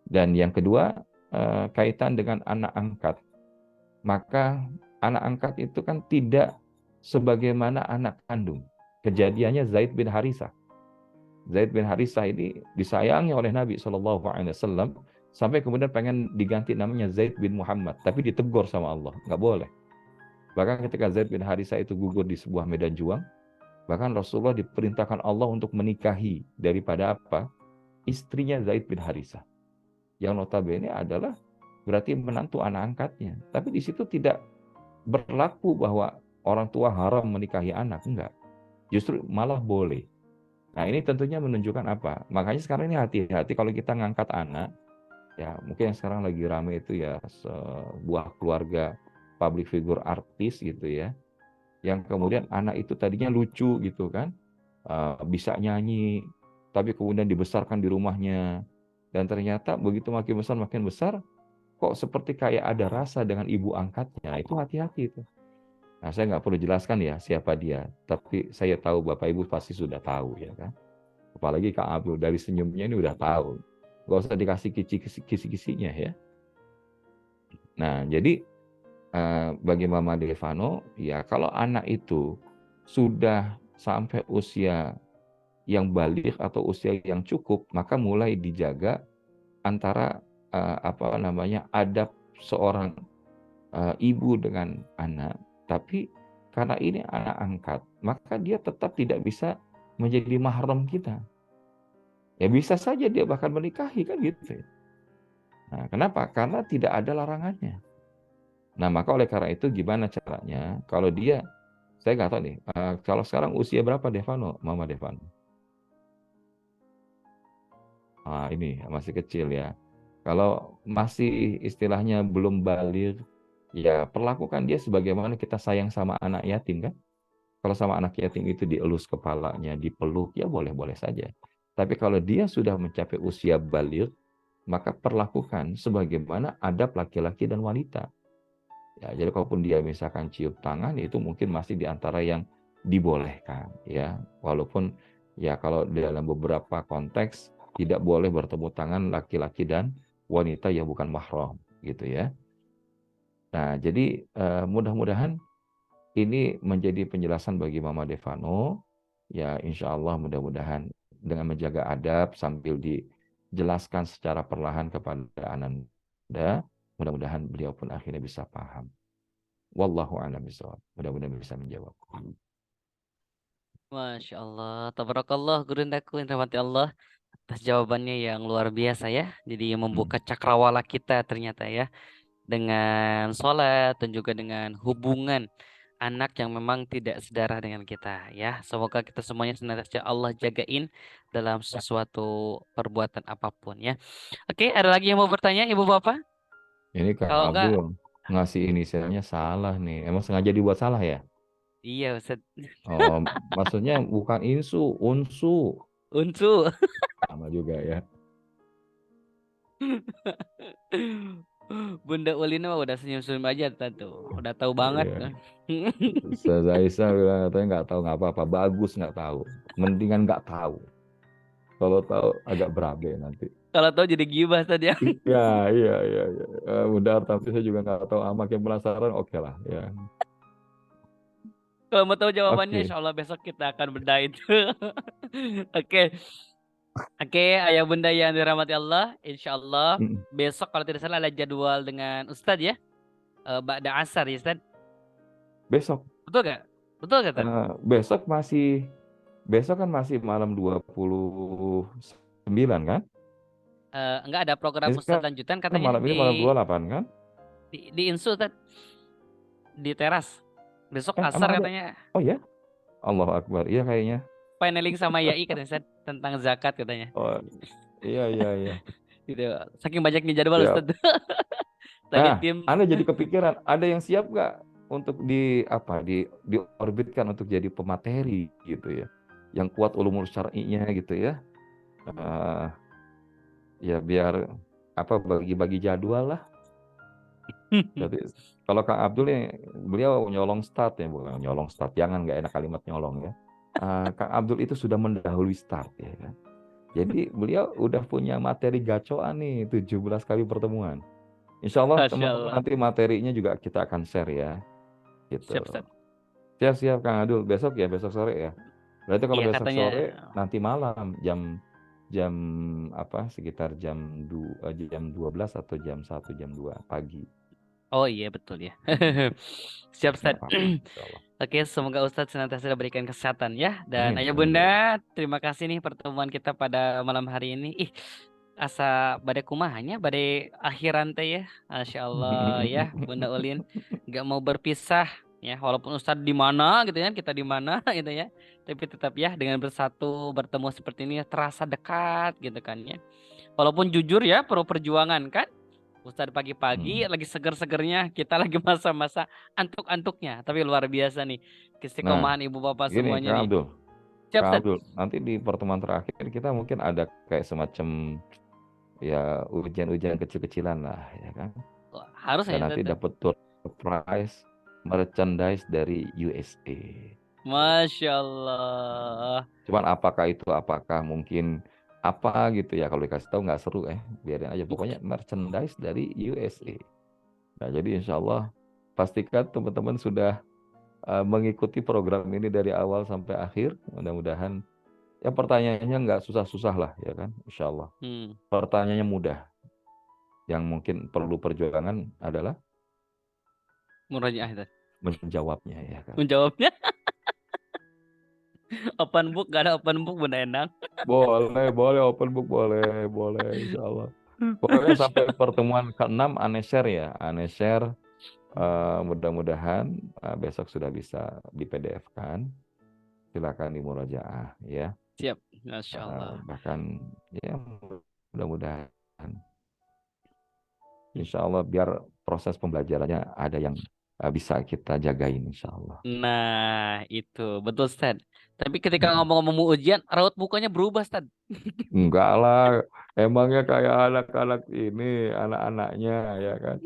Dan yang kedua, kaitan dengan anak angkat. Maka anak angkat itu kan tidak sebagaimana anak kandung. Kejadiannya Zaid bin Harisah. Zaid bin Harisah ini disayangi oleh Nabi SAW sampai kemudian pengen diganti namanya Zaid bin Muhammad, tapi ditegur sama Allah, nggak boleh. Bahkan ketika Zaid bin Harisah itu gugur di sebuah medan juang, bahkan Rasulullah diperintahkan Allah untuk menikahi daripada apa? Istrinya Zaid bin Harisah, yang notabene adalah berarti menantu anak angkatnya. Tapi di situ tidak berlaku bahwa orang tua haram menikahi anak, enggak. Justru malah boleh. Nah, ini tentunya menunjukkan apa? Makanya sekarang ini hati-hati kalau kita ngangkat anak, ya mungkin yang sekarang lagi rame itu ya sebuah keluarga public figure artis gitu ya, yang kemudian anak itu tadinya lucu gitu kan, bisa nyanyi, tapi kemudian dibesarkan di rumahnya, dan ternyata begitu makin besar, kok seperti kayak ada rasa dengan ibu angkatnya. Itu hati-hati itu. Nah, saya nggak perlu jelaskan ya siapa dia, tapi saya tahu Bapak Ibu pasti sudah tahu ya kan. Apalagi Kak Abdul dari senyumnya ini udah tahu. Nggak usah dikasih kisi-kisinya ya. Nah, jadi bagi Mama Devano, ya kalau anak itu sudah sampai usia yang baligh atau usia yang cukup, maka mulai dijaga antara adab seorang ibu dengan anak. Tapi karena ini anak angkat, maka dia tetap tidak bisa menjadi mahram kita. Ya bisa saja dia bahkan menikahi kan gitu. Nah, kenapa? Karena tidak ada larangannya. Nah, maka oleh karena itu gimana caranya? Kalau dia, saya nggak tahu nih, kalau sekarang usia berapa Devano, Mama Devano? Ini masih kecil ya. Kalau masih istilahnya belum baligh, ya perlakukan dia sebagaimana kita sayang sama anak yatim kan. Kalau sama anak yatim itu dielus kepalanya, dipeluk, ya boleh-boleh saja. Tapi kalau dia sudah mencapai usia baligh, maka perlakukan sebagaimana adab laki-laki dan wanita. Ya, jadi kalaupun dia misalkan cium tangan, itu mungkin masih di antara yang dibolehkan. Ya, walaupun ya kalau dalam beberapa konteks tidak boleh bertemu tangan laki-laki dan wanita yang bukan mahram, gitu ya. Nah, jadi mudah-mudahan ini menjadi penjelasan bagi Mama Devano. Ya, insya Allah mudah-mudahan dengan menjaga adab sambil dijelaskan secara perlahan kepada Ananda, mudah-mudahan beliau pun akhirnya bisa paham. Wallahu a'lam bishawab. Mudah-mudahan bisa menjawab. Masya Allah, tabarakallah gurundaku yang dirahmati Allah atas jawabannya yang luar biasa ya. Jadi membuka cakrawala kita ternyata ya, dengan sholat dan juga dengan hubungan anak yang memang tidak sedarah dengan kita ya. Semoga kita semuanya senantiasa Allah jagain dalam sesuatu perbuatan apapun ya. Oke, ada lagi yang mau bertanya Ibu Bapak? Ini Kak Kalau enggak, Abdul ngasih inisialnya salah nih. Emang sengaja dibuat salah ya? iya Ustaz. Oh, maksudnya bukan insu, unsu. Unsu. Sama juga ya. Bunda Ulina mah udah senyum-senyum aja tuh. Udah tahu banget. Iya. Ustaz Aisyah bilang katanya nggak tahu nggak apa-apa. Bagus nggak tahu. Mendingan nggak tahu. Kalau tahu agak berabe nanti. Kalau tahu jadi gibah tadi ya. Iya. Mudah, tapi saya juga nggak tahu. Makin penasaran, oke lah ya. Kalau mau tahu jawabannya, Oke. insya Allah besok kita akan bedah itu. Oke. Oke, ayah bunda yang dirahmati Allah, insya Allah besok kalau tidak salah ada jadwal dengan Ustadz ya, Ba'da Asar ya Ustadz. Besok. Betul gak? Betul gak? Besok kan masih malam 29 kan? Enggak ada program Ini Ustadz lanjutan katanya malam ini malam 28 kan? di Insu Ustadz, di teras. Besok Asar emang ada? katanya. Oh ya? Allahu Akbar. Iya kayaknya. Paneling sama YI katanya Ustadz, tentang zakat katanya. Oh, iya. Gitu. Saking banyaknya jadwal Siap. Ustadz. Tadi Nah, tim Anda jadi kepikiran, ada yang siap nggak untuk diorbitkan untuk jadi pemateri gitu ya, yang kuat ulumul syar'inya gitu ya. Eh, ya biar bagi-bagi jadwal lah. Jadi kalau Kang Abdul nih, beliau nyolong start ya, bukan nyolong start, jangan, nggak enak kalimat nyolong ya. Kang Abdul itu sudah mendahului start ya kan. Jadi beliau udah punya materi gacoan nih 17 kali pertemuan. Insya Allah Masya teman-teman Allah. nanti materinya juga kita akan share ya. Gitu. Siap, Ustaz. Siap-siap Kang Abdul, besok ya, besok sore ya. Berarti kalau Iya besok katanya. sore nanti malam jam jam sekitar jam 12 atau jam 1 jam 2 pagi. Oh iya betul ya. Siap, Nggak Ustaz. apa-apa, insya Allah. Oke, semoga Ustadz senantiasa diberikan kesehatan ya. Dan Amin, Ayah amin ya. Bunda, terima kasih nih pertemuan kita pada malam hari ini. Asa badai kumahanya, badai akhiran teh ya. Masya Allah ya, Bunda Ulin. Nggak mau berpisah ya, walaupun Ustadz di mana gitu ya, kita di mana gitu ya. Tapi tetap ya, dengan bersatu, bertemu seperti ini terasa dekat gitu kan ya. Walaupun jujur ya, perlu perjuangan kan. Ustadz pagi-pagi Hmm. lagi seger-segernya, kita lagi masa-masa antuk-antuknya. Tapi luar biasa nih, Nah, istiqomahan ibu bapak gini semuanya Kang nih. Abdul, Siap, Kang Ustadz. Abdul, nanti di pertemuan terakhir kita mungkin ada kayak semacam ya ujian-ujian kecil-kecilan lah ya kan. Wah, harus Dan ya, nanti Ustadz. dapat door prize merchandise dari USA. Masya Allah. Cuman apakah mungkin apa gitu ya, kalau dikasih tahu nggak seru biarin aja, pokoknya merchandise dari USA. Nah jadi insya Allah pastikan teman-teman sudah mengikuti program ini dari awal sampai akhir. Mudah-mudahan ya pertanyaannya nggak susah-susah lah ya kan, insya Allah. Hmm, Pertanyaannya mudah. Yang mungkin perlu perjuangan adalah murojaah itu. menjawabnya ya kan. Menjawabnya open book, gak ada open book Bunda Endang. Boleh open book, boleh insya Allah. Pokoknya sampai pertemuan ke-6 Ane share ya, Ane share. Mudah-mudahan besok sudah bisa di PDF-kan. Silakan dimurojaah ya. Siap, Masya Allah. Bahkan ya mudah-mudahan insya Allah biar proses pembelajarannya ada yang bisa kita jagain insya Allah. Nah, itu betul, Ustad. Tapi ketika Mm. ngomong-ngomong ujian, raut mukanya berubah, Ustad. Enggak lah, emangnya kayak anak-anak ini, anak-anaknya ya kan.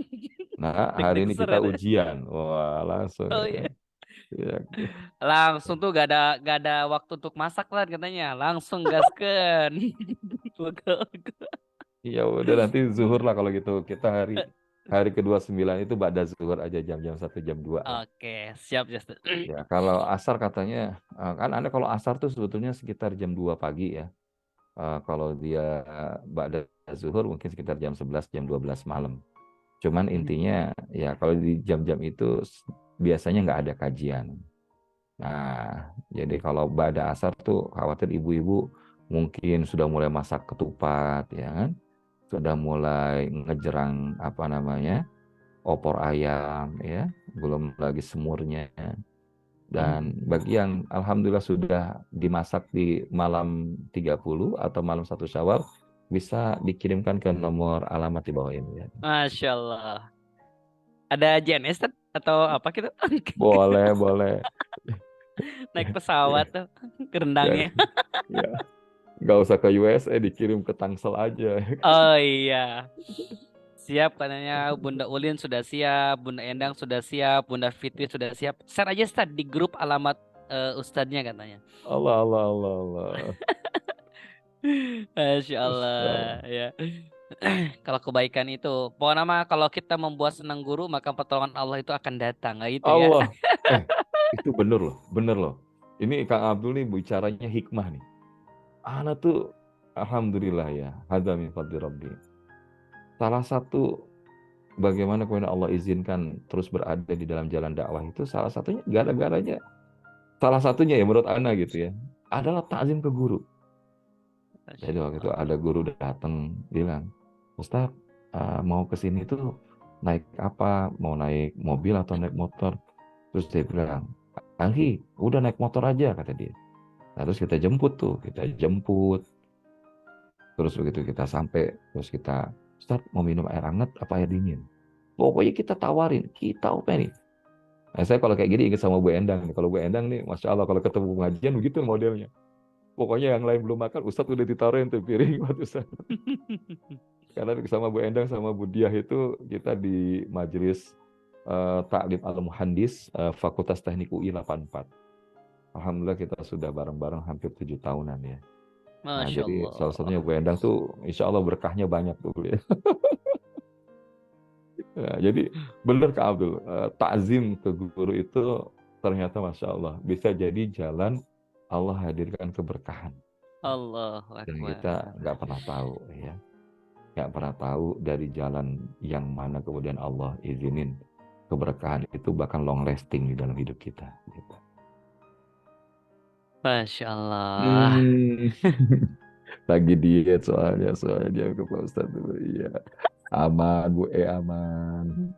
Nah, hari Deg-deg ini ser kita ya. ujian. Wah, langsung Oh ya iya. kan. Ya, Langsung tuh gak ada waktu untuk masak lah katanya. Langsung gaskeun. ya udah nanti zuhur lah kalau gitu. Kita hari ke-29 itu ba'da zuhur aja jam-jam 1 jam 2 lah. Oke, siap ya, Ustad. Ya, kalau asar katanya kan Anda kalau asar tuh sebetulnya sekitar jam 2 pagi ya. Kalau dia ba'da zuhur mungkin sekitar jam 11 jam 12 malam. Cuman intinya ya kalau di jam-jam itu biasanya nggak ada kajian. Nah, jadi kalau ba'da asar tuh khawatir ibu-ibu mungkin sudah mulai masak ketupat ya kan. Sudah mulai ngejerang opor ayam ya, belum lagi semurnya. Dan bagi yang alhamdulillah sudah dimasak di malam 30 atau malam 1 Syawal, bisa dikirimkan ke nomor alamat di bawah ini ya. Masya Allah. Ada JNS Ustad? Atau apa gitu? Boleh. Naik pesawat tuh ke rendangnya. Ya, nggak usah ke USA, dikirim ke Tangsel aja. Oh iya. Siap katanya Bunda Ulin sudah siap, Bunda Endang sudah siap, Bunda Fitri sudah siap. Share aja Ustad di grup alamat Ustadznya katanya. Allah. Masya Allah Masya Allah. ya. Kalau kebaikan itu, pokoknya mah kalau kita membuat senang guru maka pertolongan Allah itu akan datang, nggak itu ya? Allah. Itu bener loh. Ini Kang Abdul nih bicaranya hikmah nih. Ana tuh alhamdulillah ya, hadza min fadli Rabbi. Salah satu bagaimana kemudian Allah izinkan terus berada di dalam jalan dakwah itu salah satunya gara-garanya, salah satunya ya menurut Ana gitu ya, adalah takzim ke guru. Jadi waktu itu ada guru datang bilang, Ustaz mau ke sini tuh naik apa? Mau naik mobil atau naik motor? Terus dia bilang, Anggi, udah naik motor aja kata dia. Nah, terus kita jemput. Terus begitu kita sampai, terus kita, Ustaz mau minum air hangat apa air dingin? Pokoknya kita tawarin, kita openin. Nah, saya kalau kayak gini ingat sama Bu Endang. Kalau Bu Endang nih, Masya Allah, kalau ketemu pengajian begitu modelnya. Pokoknya yang lain belum makan, Ustadz udah ditaruhin tuh piring buat Ustadz. Karena sama Bu Endang sama Bu Diah itu kita di majelis Taklim Al-Muhandis Fakultas Teknik UI 84. Alhamdulillah kita sudah bareng-bareng hampir 7 tahunan ya. Nah, Masya jadi salah satunya Allah. Bu Endang tuh insya Allah berkahnya banyak tuh ya. Ya, jadi benar Kak Abdul, takzim ke guru itu ternyata Masya Allah bisa jadi jalan Allah hadirkan keberkahan. Allahu Dan Akbar. kita nggak pernah tahu ya. Nggak pernah tahu dari jalan yang mana kemudian Allah izinin keberkahan itu bahkan long lasting di dalam hidup kita. Gitu. Masya Allah. Lagi diet soalnya ke Pak Ustadz dulu. Iya. Aman, Bu aman.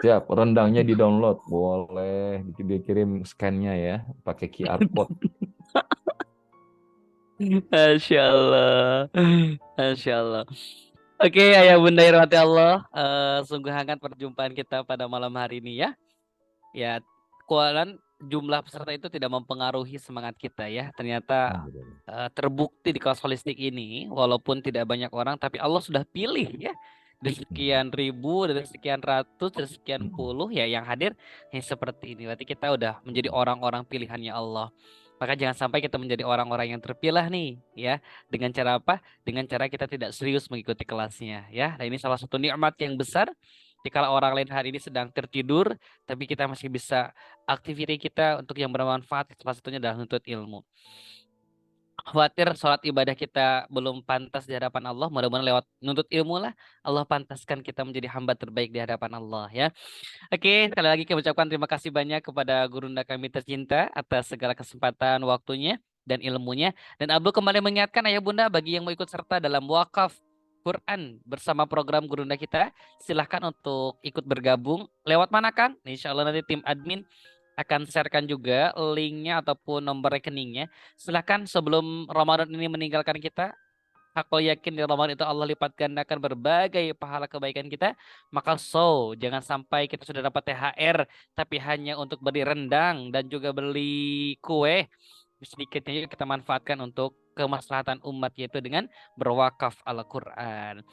Siap, rendangnya di-download. Boleh, dikirim scan-nya ya, pakai QR code. Masya Allah. Masya Allah. Oke, Ayah Bunda yang dirahmati Allah, sungguh hangat perjumpaan kita pada malam hari ini ya. Ya, kualan jumlah peserta itu tidak mempengaruhi semangat kita ya. Ternyata terbukti di kelas holistik ini, walaupun tidak banyak orang, tapi Allah sudah pilih ya. Dari sekian ribu, dari sekian ratus, dari sekian puluh ya yang hadir yang seperti ini. Berarti kita udah menjadi orang-orang pilihannya Allah. Maka jangan sampai kita menjadi orang-orang yang terpilah nih ya. Dengan cara apa? Dengan cara kita tidak serius mengikuti kelasnya ya. Nah, ini salah satu nikmat yang besar. Jika orang lain hari ini sedang tertidur, tapi kita masih bisa aktiviti kita untuk yang bermanfaat, salah satunya adalah menuntut ilmu. Khawatir sholat ibadah kita belum pantas di hadapan Allah, mudah-mudahan lewat nuntut ilmu lah Allah pantaskan kita menjadi hamba terbaik di hadapan Allah ya. Oke, sekali lagi kami ucapkan terima kasih banyak kepada gurunda kami tercinta atas segala kesempatan waktunya dan ilmunya. Dan Abdul kembali mengingatkan ayah bunda bagi yang mau ikut serta dalam wakaf Quran bersama program gurunda kita, silahkan untuk ikut bergabung. Lewat mana Kang? Insya Allah nanti tim admin akan sharekan juga linknya ataupun nomor rekeningnya. Silahkan sebelum Ramadan ini meninggalkan kita, aku yakin di Ramadan itu Allah lipat gandakan berbagai pahala kebaikan kita. Maka jangan sampai kita sudah dapat THR tapi hanya untuk beli rendang dan juga beli kue. Sedikitnya yuk kita manfaatkan untuk kemaslahatan umat, yaitu dengan berwakaf Al-Quran.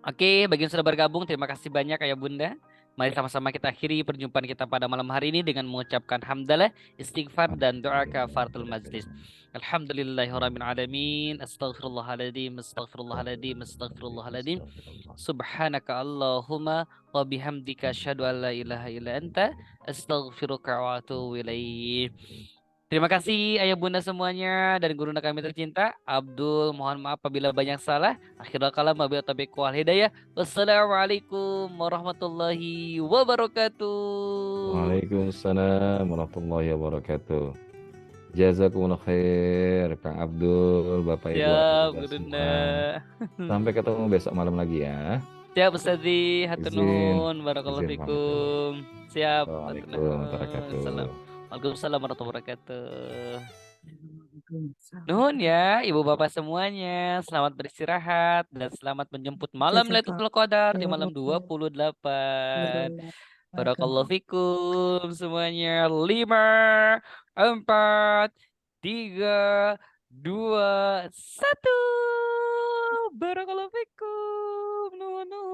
Oke, bagi yang sudah bergabung, terima kasih banyak Ayah Bunda. Mari sama-sama kita akhiri perjumpaan kita pada malam hari ini dengan mengucapkan hamdalah, istighfar, dan doa kafaratul majlis. Alhamdulillahirabbil alamin. Astaghfirullahaladzim, astaghfirullahaladzim, astaghfirullahaladzim. Subhanaka Allahumma wa bihamdika asyhadu an la ilaha illa anta astaghfiruka wa atubu ilaik. Terima kasih ayah bunda semuanya dan guru kami tercinta Abdul, mohon maaf apabila banyak salah. Akhirul kalam wabillahi taufiq wal hidayah. Wassalamualaikum warahmatullahi wabarakatuh. Waalaikumsalam warahmatullahi wabarakatuh. Jazakumullah khair, Kang Abdul, Bapak Ibu Siap, Anda Gurunda. semua. Sampai ketemu besok malam lagi ya. Siap, Ustazi. Hatur nuhun. Barakallahu Izin pamit dulu. fikum. Siap. Hatur Waalaikumsalam nuhun. warahmatullahi wabarakatuh. Waalaikumsalam warahmatullahi wabarakatuh. Nuhun ya Ibu Bapak semuanya. Selamat beristirahat dan selamat menjemput malam Lailatul Qadar di malam 28. Barakallahu fikum semuanya. 5, 4, 3, 2, 1. Barakallahu fikum. Nuhun.